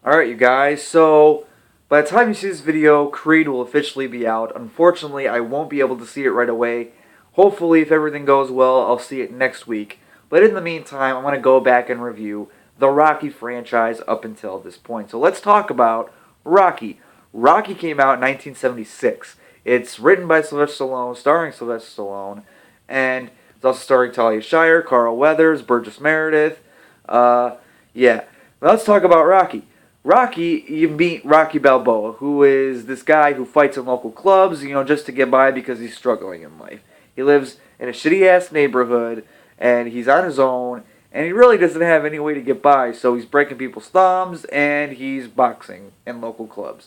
Alright, you guys, so by the time you see this video, Creed will officially be out. Unfortunately, I won't be able to see it right away. Hopefully, if everything goes well, I'll see it next week. But in the meantime, I'm going to go back and review the Rocky franchise up until this point. So let's talk about Rocky. Rocky came out in 1976. It's written by Sylvester Stallone, starring Sylvester Stallone, and it's also starring Talia Shire, Carl Weathers, Burgess Meredith. Yeah. Now let's talk about Rocky. Rocky, you meet Rocky Balboa, who is this guy who fights in local clubs, just to get by because he's struggling in life. He lives in a shitty-ass neighborhood, and he's on his own, and he really doesn't have any way to get by, so he's breaking people's thumbs, and he's boxing in local clubs.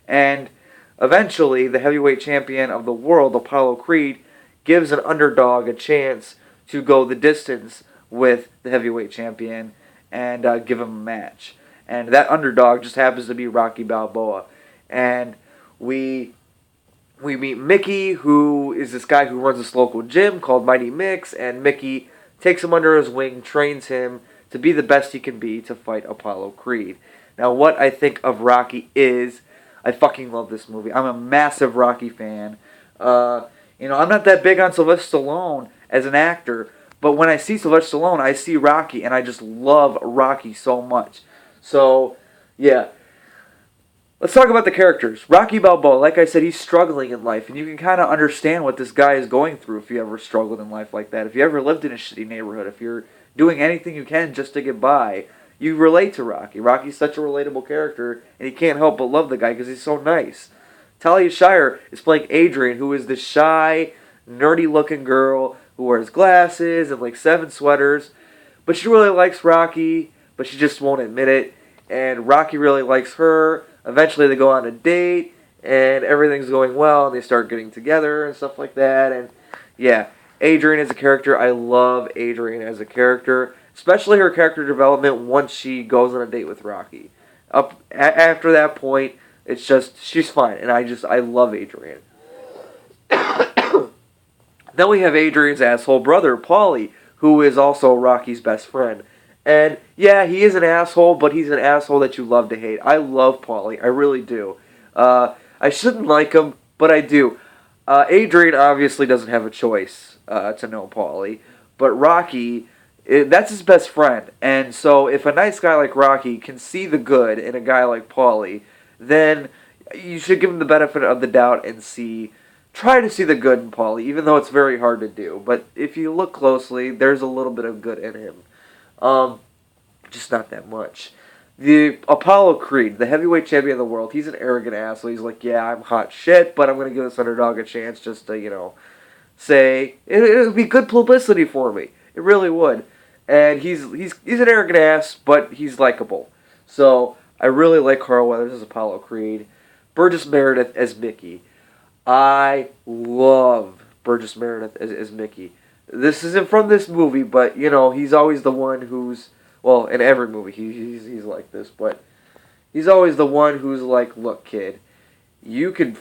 And eventually, the heavyweight champion of the world, Apollo Creed, gives an underdog a chance to go the distance with the heavyweight champion and give him a match. And that underdog just happens to be Rocky Balboa. And we meet Mickey, who is this guy who runs this local gym called Mighty Mick's, and Mickey takes him under his wing, trains him to be the best he can be to fight Apollo Creed. Now, what I think of Rocky is, I fucking love this movie. I'm a massive Rocky fan. I'm not that big on Sylvester Stallone as an actor, but when I see Sylvester Stallone, I see Rocky, and I just love Rocky so much. So, yeah. Let's talk about the characters. Rocky Balboa, like I said, he's struggling in life, and you can kind of understand what this guy is going through if you ever struggled in life like that. If you ever lived in a shitty neighborhood, if you're doing anything you can just to get by, you relate to Rocky. Rocky's such a relatable character, and you can't help but love the guy because he's so nice. Talia Shire is playing Adrian, who is this shy, nerdy-looking girl who wears glasses and like 7 sweaters, but she really likes Rocky, but she just won't admit it. And Rocky really likes her. Eventually they go on a date, and everything's going well, and they start getting together and stuff like that. And yeah, Adrian as a character, I love Adrian as a character, especially her character development once she goes on a date with Rocky. After that point, it's just, she's fine, and I love Adrian. Then we have Adrian's asshole brother, Paulie, who is also Rocky's best friend. And yeah, he is an asshole, but he's an asshole that you love to hate. I love Paulie. I really do. I shouldn't like him, but I do. Adrian obviously doesn't have a choice to know Paulie. But Rocky, that's his best friend. And so if a nice guy like Rocky can see the good in a guy like Paulie, then you should give him the benefit of the doubt and try to see the good in Paulie, even though it's very hard to do. But if you look closely, there's a little bit of good in him. Just not that much. The Apollo Creed, the heavyweight champion of the world, he's an arrogant asshole. He's like, yeah, I'm hot shit, but I'm going to give this underdog a chance just to, say, it would be good publicity for me. It really would. And he's an arrogant ass, but he's likable. So, I really like Carl Weathers as Apollo Creed. Burgess Meredith as Mickey. I love Burgess Meredith as Mickey. This isn't from this movie, but, he's always the one who's, well, in every movie he's like this, but he's always the one who's like, look, kid, you can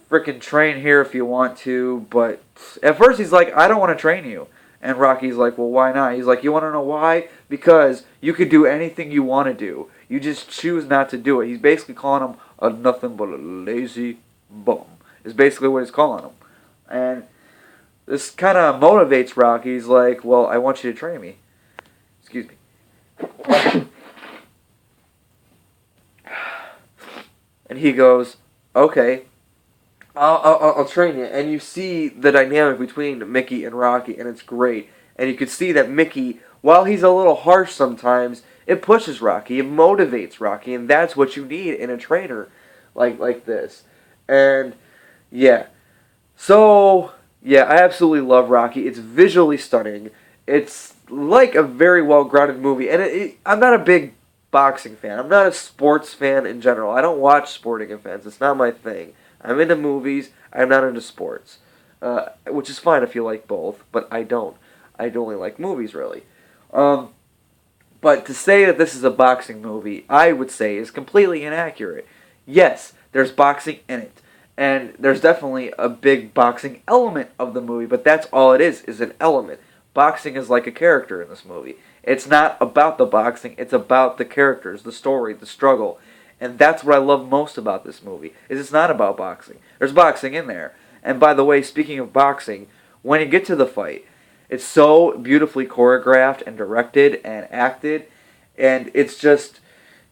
frickin' train here if you want to, but at first he's like, I don't want to train you. And Rocky's like, well, why not? He's like, you want to know why? Because you could do anything you want to do. You just choose not to do it. He's basically calling him a nothing but a lazy bum, is basically what he's calling him. And this kind of motivates Rocky. He's like, well, I want you to train me. Excuse me. And he goes, okay, I'll train you. And you see the dynamic between Mickey and Rocky, and it's great. And you can see that Mickey, while he's a little harsh sometimes, it pushes Rocky, it motivates Rocky, and that's what you need in a trainer like this. And yeah. So, yeah, I absolutely love Rocky. It's visually stunning. It's like a very well-grounded movie. And I'm not a big boxing fan. I'm not a sports fan in general. I don't watch sporting events. It's not my thing. I'm into movies. I'm not into sports. Which is fine if you like both, but I don't. I only like movies, really. But to say that this is a boxing movie, I would say is completely inaccurate. Yes, there's boxing in it. And there's definitely a big boxing element of the movie, but that's all it is an element. Boxing is like a character in this movie. It's not about the boxing, it's about the characters, the story, the struggle. And that's what I love most about this movie, is it's not about boxing. There's boxing in there. And by the way, speaking of boxing, when you get to the fight, it's so beautifully choreographed and directed and acted, and it's just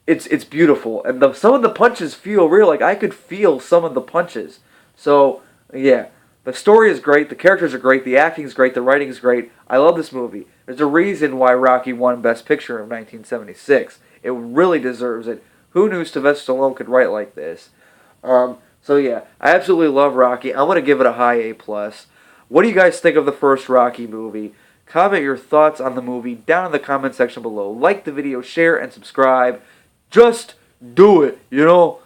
it's beautiful. And some of the punches feel real. Like I could feel some of the punches. So yeah, the story is great, the characters are great, the acting is great, the writing is great. I love this movie. There's a reason why Rocky won Best Picture in 1976. It really deserves it. Who knew Sylvester Stallone could write like this? So yeah, I absolutely love Rocky. I'm gonna give it a high A plus. What do you guys think of the first Rocky movie? Comment your thoughts on the movie down in the comment section below. Like the video, share, and subscribe. Just do it, you know?